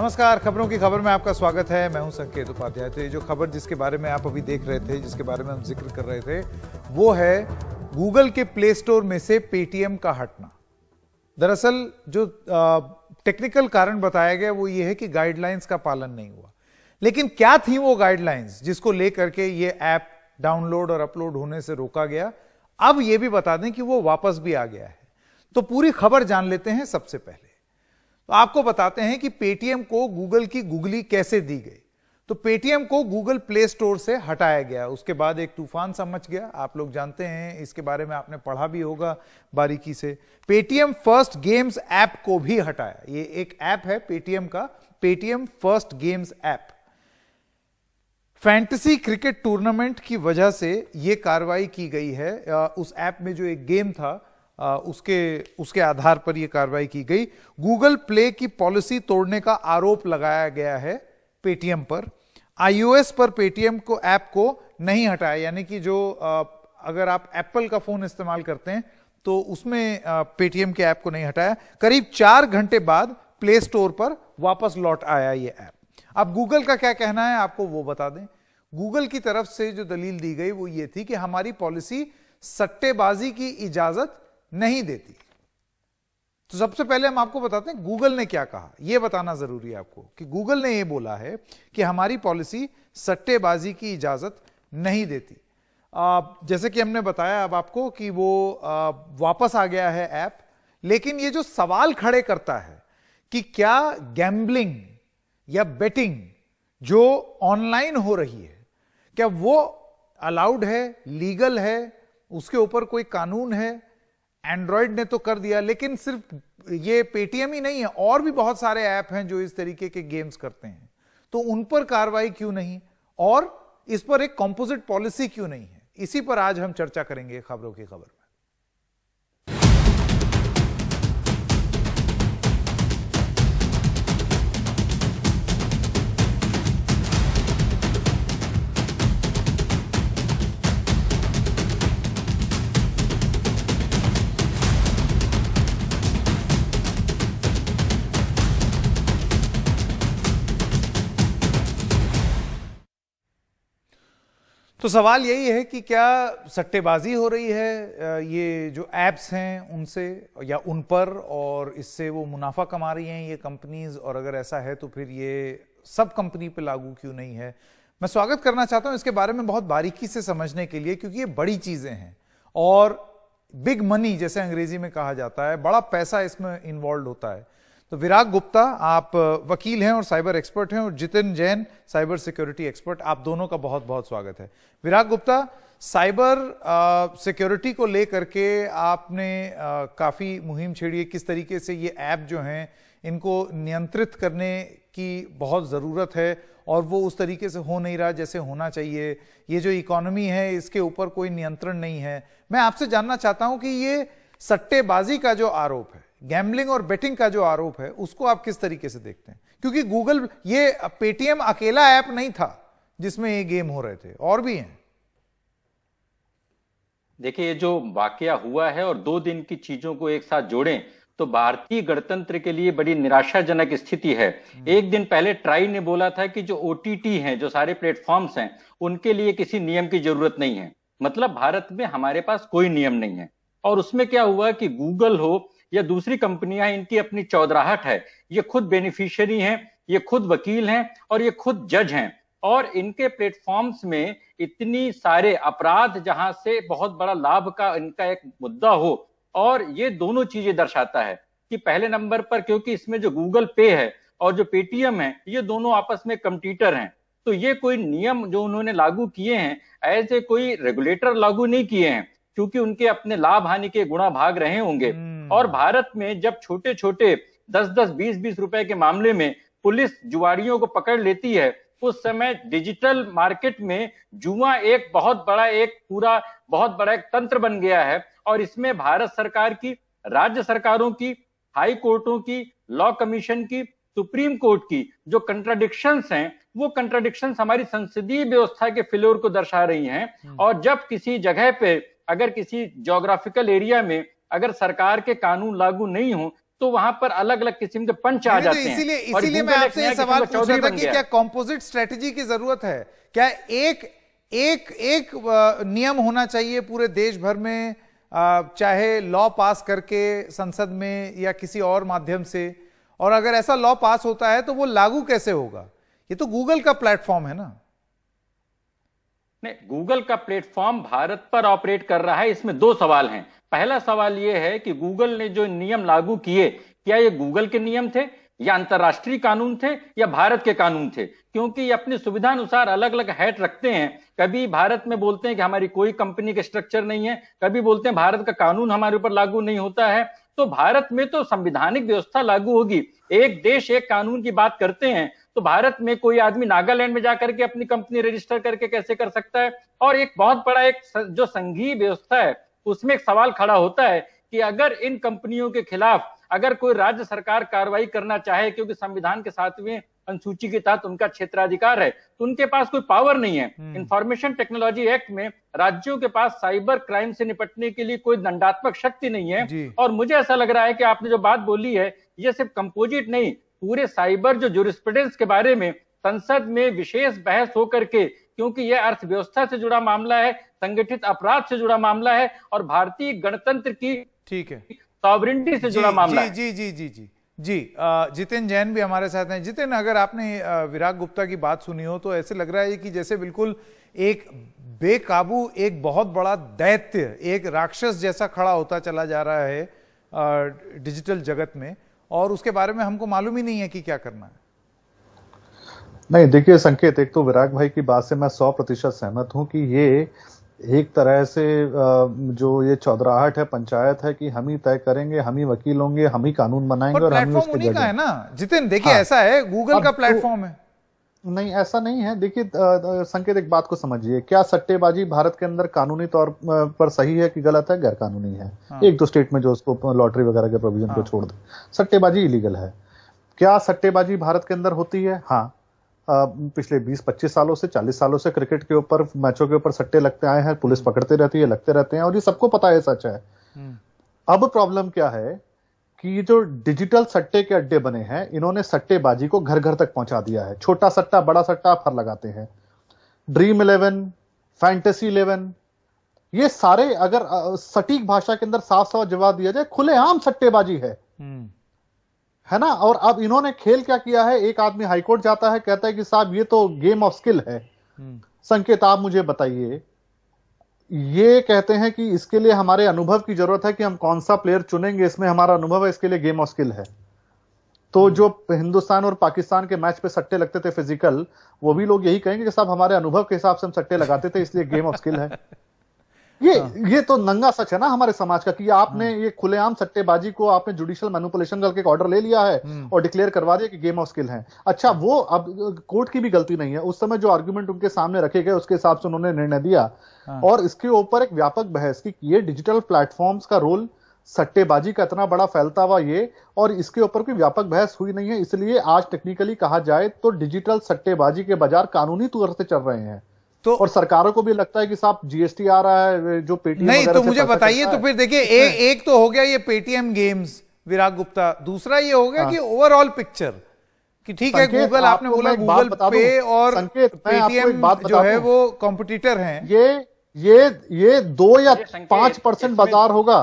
नमस्कार, खबरों की खबर में आपका स्वागत है। मैं हूं संकेत उपाध्याय। तो ये जो खबर जिसके बारे में आप अभी देख रहे थे, जिसके बारे में हम जिक्र कर रहे थे, वो है गूगल के प्ले स्टोर में से पेटीएम का हटना। दरअसल जो टेक्निकल कारण बताया गया वो ये है कि गाइडलाइंस का पालन नहीं हुआ। लेकिन क्या थी वो गाइडलाइंस जिसको लेकर के ये ऐप डाउनलोड और अपलोड होने से रोका गया? अब ये भी बता दें कि वो वापस भी आ गया है। तो पूरी खबर जान लेते हैं। सबसे पहले तो आपको बताते हैं कि पेटीएम को गूगल की गुगली कैसे दी गई। तो पेटीएम को गूगल प्ले स्टोर से हटाया गया, उसके बाद एक तूफान सा मच गया। आप लोग जानते हैं, इसके बारे में आपने पढ़ा भी होगा बारीकी से। पेटीएम फर्स्ट गेम्स ऐप को भी हटाया। ये एक ऐप है पेटीएम का, Paytm first games app. Fantasy cricket tournament की वजह से यह कार्रवाई की गई है। उस ऐप में जो एक गेम था उसके आधार पर यह कार्रवाई की गई। गूगल प्ले की पॉलिसी तोड़ने का आरोप लगाया गया है पेटीएम पर। आईओएस पर पेटीएम को ऐप को नहीं हटाया, यानी कि जो अगर आप एप्पल का फोन इस्तेमाल करते हैं तो उसमें पेटीएम के ऐप को नहीं हटाया। करीब 4 घंटे बाद प्ले स्टोर पर वापस लौट आया यह ऐप। अब गूगल का क्या कहना है आपको वो बता दें। गूगल की तरफ से जो दलील दी गई वो ये थी कि हमारी पॉलिसी सट्टेबाजी की इजाजत नहीं देती। तो सबसे पहले हम आपको बताते हैं गूगल ने क्या कहा। यह बताना जरूरी है आपको कि गूगल ने यह बोला है कि हमारी पॉलिसी सट्टेबाजी की इजाजत नहीं देती। जैसे कि हमने बताया अब आपको कि वो वापस आ गया है ऐप। लेकिन ये जो सवाल खड़े करता है कि क्या गैम्बलिंग या बेटिंग जो ऑनलाइन हो रही है, क्या वो अलाउड है, लीगल है, उसके ऊपर कोई कानून है? एंड्रॉयड ने तो कर दिया, लेकिन सिर्फ ये पेटीएम ही नहीं है, और भी बहुत सारे ऐप हैं जो इस तरीके के गेम्स करते हैं। तो उन पर कार्रवाई क्यों नहीं, और इस पर एक कंपोजिट पॉलिसी क्यों नहीं है? इसी पर आज हम चर्चा करेंगे खबरों की खबर में। तो सवाल यही है कि क्या सट्टेबाजी हो रही है ये जो एप्स हैं उनसे या उन पर, और इससे वो मुनाफा कमा रही हैं ये कंपनीज? और अगर ऐसा है तो फिर ये सब कंपनी पे लागू क्यों नहीं है? मैं स्वागत करना चाहता हूं इसके बारे में बहुत बारीकी से समझने के लिए, क्योंकि ये बड़ी चीजें हैं और बिग मनी जैसे अंग्रेजी में कहा जाता है, बड़ा पैसा इसमें इन्वॉल्व होता है। तो विराग गुप्ता, आप वकील हैं और साइबर एक्सपर्ट हैं, और Jitin Jain, cyber security expert. आप दोनों का बहुत बहुत स्वागत है। विराग गुप्ता, साइबर सिक्योरिटी को लेकर के आपने काफी मुहिम छेड़ी है। किस तरीके से ये ऐप जो हैं इनको नियंत्रित करने की बहुत जरूरत है और वो उस तरीके से हो नहीं रहा जैसे होना चाहिए। ये जो इकोनॉमी है इसके ऊपर कोई नियंत्रण नहीं है। मैं आपसे जानना चाहता हूं कि ये सट्टेबाजी का जो आरोप है, गैम्बलिंग और बेटिंग का जो आरोप है, उसको आप किस तरीके से देखते हैं? क्योंकि गूगल, ये पेटीएम अकेला ऐप नहीं था जिसमें ये गेम हो रहे थे, और भी हैं। देखिए, ये जो वाकया हुआ है और 2 दिन की चीजों को एक साथ जोड़ें तो भारतीय गणतंत्र के लिए बड़ी निराशाजनक स्थिति है। एक दिन पहले ट्राई ने बोला था कि जो ओटीटी हैं, जो सारे प्लेटफॉर्म्स हैं, उनके लिए किसी नियम की जरूरत नहीं है। मतलब भारत में हमारे पास कोई नियम नहीं है। और उसमें क्या हुआ कि गूगल हो या दूसरी कंपनियां, इनकी अपनी चौधराहट है। ये खुद बेनिफिशियरी हैं, ये खुद वकील हैं और ये खुद जज हैं। और इनके प्लेटफॉर्म्स में इतनी सारे अपराध, जहां से बहुत बड़ा लाभ का इनका एक मुद्दा हो। और ये दोनों चीजें दर्शाता है कि पहले नंबर पर, क्योंकि इसमें जो गूगल पे है और जो पेटीएम है, ये दोनों आपस में कंपटीटर हैं। तो ये कोई नियम जो उन्होंने लागू किए हैं, ऐसे कोई रेगुलेटर लागू नहीं किए हैं, क्योंकि उनके अपने लाभ हानि के गुणा भाग रहे होंगे। और भारत में जब छोटे छोटे 10-10, 20-20 रुपए के मामले में पुलिस जुआरियों को पकड़ लेती है, उस समय डिजिटल मार्केट में जुआ एक बहुत बड़ा एक तंत्र बन गया है। और इसमें भारत सरकार की, राज्य सरकारों की, हाई कोर्टों की, लॉ कमीशन की, सुप्रीम कोर्ट की जो कंट्राडिक्शंस हैं, वो कंट्राडिक्शंस हमारी संसदीय व्यवस्था के फेल्योर को दर्शा रही हैं। और जब किसी जगह पे, अगर किसी ज्योग्राफिकल एरिया में अगर सरकार के कानून लागू नहीं हो, तो वहां पर अलग अलग किस्म के पंच आ जाते हैं। इसीलिए मैं आपसे ये सवाल पूछ रहा था कि क्या कॉम्पोजिट स्ट्रेटेजी की जरूरत है? क्या एक एक एक नियम होना चाहिए पूरे देश भर में, चाहे लॉ पास करके संसद में या किसी और माध्यम से? और अगर ऐसा लॉ पास होता है तो वो लागू कैसे होगा? ये तो गूगल का प्लेटफॉर्म है ना। नहीं, गूगल का प्लेटफॉर्म भारत पर ऑपरेट कर रहा है, इसमें दो सवाल हैं। पहला सवाल यह है कि गूगल ने जो नियम लागू किए, क्या ये गूगल के नियम थे या अंतरराष्ट्रीय कानून थे या भारत के कानून थे? क्योंकि ये अपनी सुविधा अनुसार अलग अलग हैट रखते हैं। कभी भारत में बोलते हैं कि हमारी कोई कंपनी के स्ट्रक्चर नहीं है, कभी बोलते हैं भारत का कानून हमारे ऊपर लागू नहीं होता है। तो भारत में तो संवैधानिक व्यवस्था लागू होगी, एक देश एक कानून की बात करते हैं, तो भारत में कोई आदमी नागालैंड में जाकर के अपनी कंपनी रजिस्टर करके कैसे कर सकता है? और एक बहुत बड़ा एक जो संघीय व्यवस्था है उसमें एक सवाल खड़ा होता है कि अगर इन कंपनियों के खिलाफ अगर कोई राज्य सरकार कार्रवाई करना चाहे, क्योंकि संविधान के 7वें अनुसूची के तहत उनका क्षेत्राधिकार है, तो उनके पास कोई पावर नहीं है। इंफॉर्मेशन टेक्नोलॉजी एक्ट में राज्यों के पास साइबर क्राइम से निपटने के लिए कोई दंडात्मक शक्ति नहीं है। और मुझे ऐसा लग रहा है कि आपने जो बात बोली है ये सिर्फ कंपोजिट नहीं, पूरे साइबर जो ज्यूरिस्प्रूडेंस के बारे में संसद में विशेष बहस होकर के, क्योंकि यह अर्थव्यवस्था से जुड़ा मामला है, संगठित अपराध से जुड़ा मामला है और भारतीय गणतंत्र की सॉवरेनिटी से जुड़ा मामला है। जी जितेन जैन भी हमारे साथ हैं। जितेन, अगर आपने विराग गुप्ता की बात सुनी हो तो ऐसे लग रहा है कि जैसे बिल्कुल एक बेकाबू, एक बहुत बड़ा दैत्य, एक राक्षस जैसा खड़ा होता चला जा रहा है डिजिटल जगत में, और उसके बारे में हमको मालूम ही नहीं है कि क्या करना है। नहीं, देखिए संकेत, एक तो विराग भाई की बात से मैं 100% सहमत हूं कि ये एक तरह से जो ये चौधराहट है, पंचायत है कि हम ही तय करेंगे, हम ही वकील होंगे, हम ही कानून बनाएंगे और हम ही उसके जज है ना। जितेन देखिए, ऐसा है, गूगल का प्लेटफॉर्म है। नहीं, ऐसा नहीं है। देखिए संकेत, एक बात को समझिए, क्या सट्टेबाजी भारत के अंदर कानूनी तौर पर सही है कि गलत है? गैर कानूनी है। एक दो स्टेट में जो उसको लॉटरी वगैरह के प्रोविजन को छोड़ दे, सट्टेबाजी इलीगल है। क्या सट्टेबाजी भारत के अंदर होती है? हाँ, पिछले 20-25 सालों से, 40 सालों से क्रिकेट के ऊपर, मैचों के ऊपर सट्टे लगते आए हैं, पुलिस पकड़ते रहती है, लगते रहते हैं और ये सबको पता है, सच है। अब प्रॉब्लम क्या है कि जो डिजिटल सट्टे के अड्डे बने हैं, इन्होंने सट्टेबाजी को घर घर तक पहुंचा दिया है। छोटा सट्टा, बड़ा सट्टा आप हर लगाते हैं। ड्रीम 11, फैंटेसी 11, ये सारे अगर सटीक भाषा के अंदर साफ साफ जवाब दिया जाए, खुलेआम सट्टेबाजी है ना। और अब इन्होंने खेल क्या किया है, एक आदमी हाईकोर्ट जाता है, कहता है कि साहब ये तो गेम ऑफ स्किल है। संकेत, आप मुझे बताइए, ये कहते हैं कि इसके लिए हमारे अनुभव की जरूरत है कि हम कौन सा प्लेयर चुनेंगे, इसमें हमारा अनुभव है, इसके लिए गेम ऑफ स्किल है। तो जो हिंदुस्तान और पाकिस्तान के मैच पे सट्टे लगते थे फिजिकल, वो भी लोग यही कहेंगे कि साहब हमारे अनुभव के हिसाब से हम सट्टे लगाते थे, इसलिए गेम ऑफ स्किल है। ये तो नंगा सच है ना हमारे समाज का कि आपने ये खुलेआम सट्टेबाजी को आपने जुडिशियल मैनिपुलेशन करके एक ऑर्डर ले लिया है और डिक्लेयर करवा दिया कि गेम ऑफ स्किल है। अच्छा, वो अब कोर्ट की भी गलती नहीं है, उस समय जो आर्गुमेंट उनके सामने रखे गए उसके हिसाब से उन्होंने निर्णय दिया। और इसके ऊपर एक व्यापक बहस की ये डिजिटल प्लेटफॉर्म्स का रोल, सट्टेबाजी का इतना बड़ा फैलता हुआ ये, और इसके ऊपर कोई व्यापक बहस हुई नहीं है। इसलिए आज टेक्निकली कहा जाए तो डिजिटल सट्टेबाजी के बाजार कानूनी तौर से चल रहे हैं। तो और सरकारों को भी लगता है कि साहब जीएसटी आ रहा है, जो पेटीएम नहीं, तो मुझे बताइए, तो फिर देखिए, एक तो हो गया ये पेटीएम गेम्स, विराग गुप्ता, दूसरा ये हो गया कि ओवरऑल पिक्चर कि ठीक है, गूगल, आपने बोला गूगल पे और पेटीएम जो है वो कॉम्पिटिटर हैं। ये 2 या 5% बाजार होगा।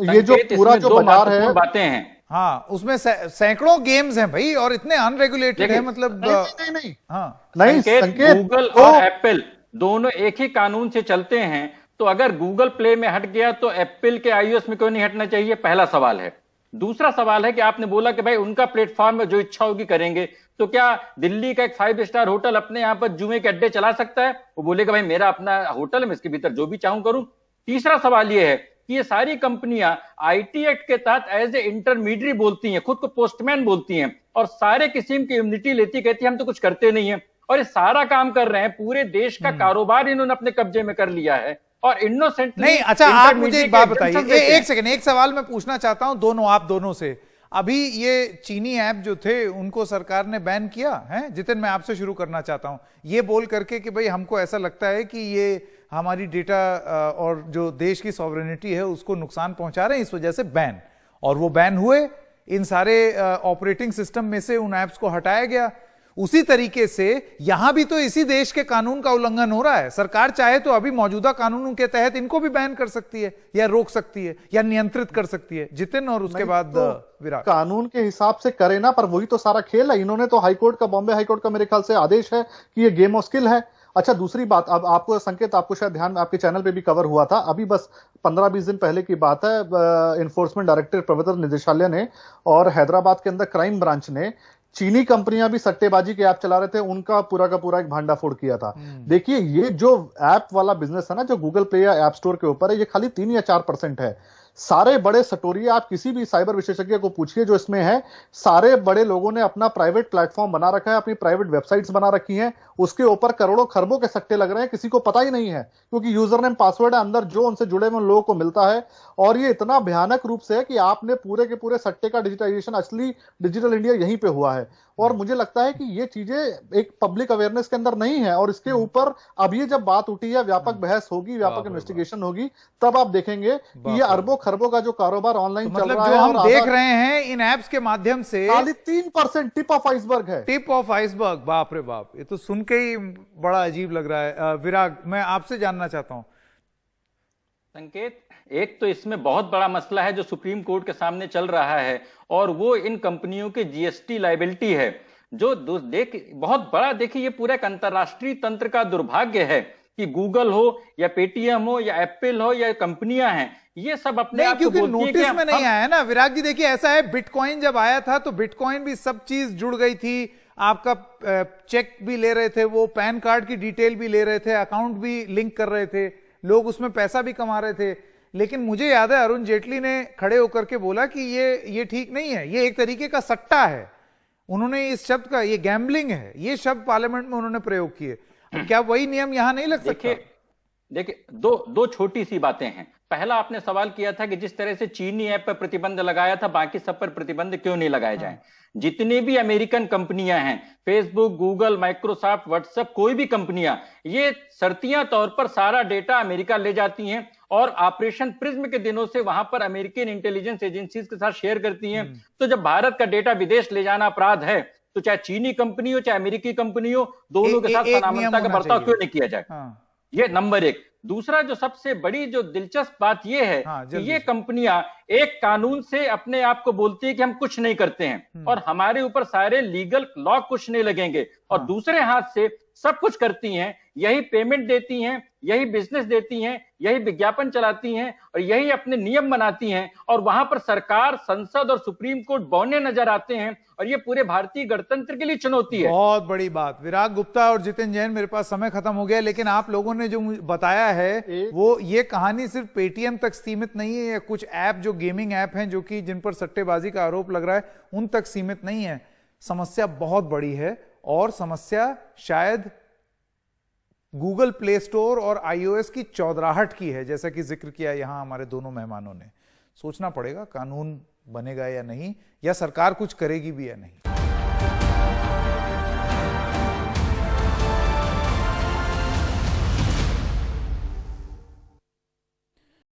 ये जो पूरा जो बाजार है, बातें हैं, हाँ, उसमें सैकड़ों गेम्स हैं भाई, और इतने अनरेगुलेटेड है, मतलब नहीं। हाँ, संकेत, गूगल और एप्पल दोनों एक ही कानून से चलते हैं, तो अगर गूगल प्ले में हट गया तो एप्पल के आईओएस में क्यों नहीं हटना चाहिए? पहला सवाल है। दूसरा सवाल है कि आपने बोला कि भाई उनका प्लेटफॉर्म में जो इच्छा होगी करेंगे, तो क्या दिल्ली का एक 5 स्टार होटल अपने यहां पर जुए के अड्डे चला सकता है? वो बोलेगा भाई मेरा अपना होटल है, मैं इसके भीतर जो भी चाहूं करूं। तीसरा सवाल यह है कि ये सारी कंपनियां आईटी एक्ट के तहत एज ए इंटरमीडिएट बोलती हैं, खुद को पोस्टमैन बोलती हैं, और सारे किस्म की इम्यूनिटी लेती, कहती हम तो कुछ करते नहीं है, और ये सारा काम कर रहे हैं। पूरे देश का कारोबार इन्होंने अपने कब्जे में कर लिया है और इनोसेंट नहीं। अच्छा, आप मुझे एक बात बताइए, एक सेकंड, एक सवाल मैं पूछना चाहता हूं आप दोनों से। अभी ये चीनी ऐप जो थे उनको सरकार ने बैन किया है। जितिन, मैं आपसे शुरू करना चाहता हूं, ये बोल करके कि भाई हमको ऐसा लगता है कि ये हमारी डेटा और जो देश की सॉवरेनिटी है उसको नुकसान पहुंचा रहे हैं, इस वजह से बैन। और वो बैन हुए, इन सारे ऑपरेटिंग सिस्टम में से उन ऐप्स को हटाया गया। उसी तरीके से यहां भी तो इसी देश के कानून का उल्लंघन हो रहा है। सरकार चाहे तो अभी मौजूदा कानूनों के तहत इनको भी बैन कर सकती है या रोक सकती है या नियंत्रित कर सकती है। जितिन और उसके बाद तो विराट। कानून के हिसाब से करे ना, पर वही तो सारा खेल है। इन्होंने तो हाईकोर्ट का, बॉम्बे हाईकोर्ट का मेरे ख्याल से आदेश है कि ये गेम ऑफ स्किल है। अच्छा, दूसरी बात, अब आपको संकेत, आपको शायद ध्यान, आपके चैनल पे भी कवर हुआ था, अभी बस 15-20 दिन पहले की बात है, एनफोर्समेंट डायरेक्टरेट, प्रवर्तन निदेशालय ने और हैदराबाद के अंदर क्राइम ब्रांच ने चीनी कंपनियां भी सट्टेबाजी के ऐप चला रहे थे, उनका पूरा का पूरा एक भांडाफोड़ किया था। देखिए, ये जो ऐप वाला बिजनेस है ना, जो गूगल प्ले या ऐप स्टोर के ऊपर है, ये खाली 3 या 4% है। सारे बड़े सटोरिये, आप किसी भी साइबर विशेषज्ञ को पूछिए जो इसमें है, सारे बड़े लोगों ने अपना प्राइवेट प्लेटफॉर्म बना रखा है, अपनी प्राइवेट वेबसाइट्स बना रखी हैं, उसके ऊपर करोड़ों खरबों के सट्टे लग रहे हैं, किसी को पता ही नहीं है, क्योंकि यूजर नेम पासवर्ड है, अंदर जो उनसे जुड़े हुए लोगों को मिलता है। और ये इतना भयानक रूप से है कि आपने पूरे के पूरे सट्टे का डिजिटाइजेशन, असली डिजिटल इंडिया यहीं पे हुआ है। और मुझे लगता है कि ये चीजें एक पब्लिक अवेयरनेस के अंदर नहीं है, और इसके ऊपर अब ये जब बात उठी है, व्यापक बहस होगी, व्यापक इन्वेस्टिगेशन होगी, तब आप देखेंगे कि ये अरबों खरबों का जो कारोबार ऑनलाइन चल रहा है, जो हम देख रहे हैं इन एप्स के माध्यम से, खाली 3% टिप ऑफ आइसबर्ग है। टिप ऑफ आइसबर्ग, बाप रे बाप, ये तो सुन के ही बड़ा अजीब लग रहा है। विराग, मैं आपसे जानना चाहता हूं। संकेत, एक तो इसमें बहुत बड़ा मसला है जो सुप्रीम कोर्ट के सामने चल रहा है, और वो इन कंपनियों के जीएसटी लायबिलिटी है, जो बहुत बड़ा। देखिए, ये पूरा एक अंतरराष्ट्रीय तंत्र का दुर्भाग्य है कि गूगल हो या पेटीएम हो या एप्पल हो या कंपनियां हैं, ये सब अपने आप को बोलती हैं कि नोटिस में नहीं आया ना विराग जी। देखिए, ऐसा है, बिटकॉइन जब आया था तो बिटकॉइन भी सब चीज जुड़ गई थी, आपका चेक भी ले रहे थे, वो पैन कार्ड की डिटेल भी ले रहे थे, अकाउंट भी लिंक कर रहे थे, लोग उसमें पैसा भी कमा रहे थे। लेकिन मुझे याद है अरुण जेटली ने खड़े होकर के बोला कि ये ठीक नहीं है, ये एक तरीके का सट्टा है। उन्होंने इस शब्द का, ये गैम्बलिंग है, ये शब्द पार्लियामेंट में उन्होंने प्रयोग किए। क्या वही नियम यहां नहीं लग सकता? देखिए, दो छोटी सी बातें हैं। पहला, आपने सवाल किया था कि जिस तरह से चीनी ऐप पर प्रतिबंध लगाया था, बाकी सब पर प्रतिबंध क्यों नहीं लगाए जाएं? जितने भी अमेरिकन कंपनियां हैं, फेसबुक, गूगल, माइक्रोसॉफ्ट, व्हाट्सएप, कोई भी कंपनियां, ये शर्तिया तौर पर सारा डेटा अमेरिका ले जाती हैं और ऑपरेशन प्रिज्म के दिनों से वहां पर अमेरिकन इंटेलिजेंस एजेंसीज के साथ शेयर करती हैं। तो जब भारत का डेटा विदेश ले जाना अपराध है, तो चाहे चीनी कंपनी हो चाहे अमेरिकी कंपनी हो, दोनों के साथ समानता का बर्ताव क्यों नहीं किया जाए? ये नंबर एक। दूसरा, जो सबसे बड़ी जो दिलचस्प बात यह है कि ये कंपनियां एक कानून से अपने आप को बोलती है कि हम कुछ नहीं करते हैं और हमारे ऊपर सारे लीगल लॉ कुछ नहीं लगेंगे, और दूसरे हाथ से सब कुछ करती हैं, यही पेमेंट देती हैं, यही बिजनेस देती हैं, यही विज्ञापन चलाती हैं और यही अपने नियम बनाती हैं, और वहां पर सरकार, संसद और सुप्रीम कोर्ट बौने नजर आते हैं, और ये पूरे भारतीय गणतंत्र के लिए चुनौती है। बहुत बड़ी बात। विराग गुप्ता और जितिन जैन, मेरे पास समय खत्म हो गया, लेकिन आप लोगों ने जो बताया है वो, ये कहानी सिर्फ पेटीएम तक सीमित नहीं है, या कुछ ऐप जो गेमिंग ऐप हैं जो कि जिन पर सट्टेबाजी का आरोप लग रहा है उन तक सीमित नहीं है। समस्या बहुत बड़ी है, और समस्या शायद गूगल प्ले स्टोर और आईओएस की चौधराहट की है, जैसा कि जिक्र किया यहां हमारे दोनों मेहमानों ने। सोचना पड़ेगा कानून बनेगा या नहीं, या सरकार कुछ करेगी भी या नहीं।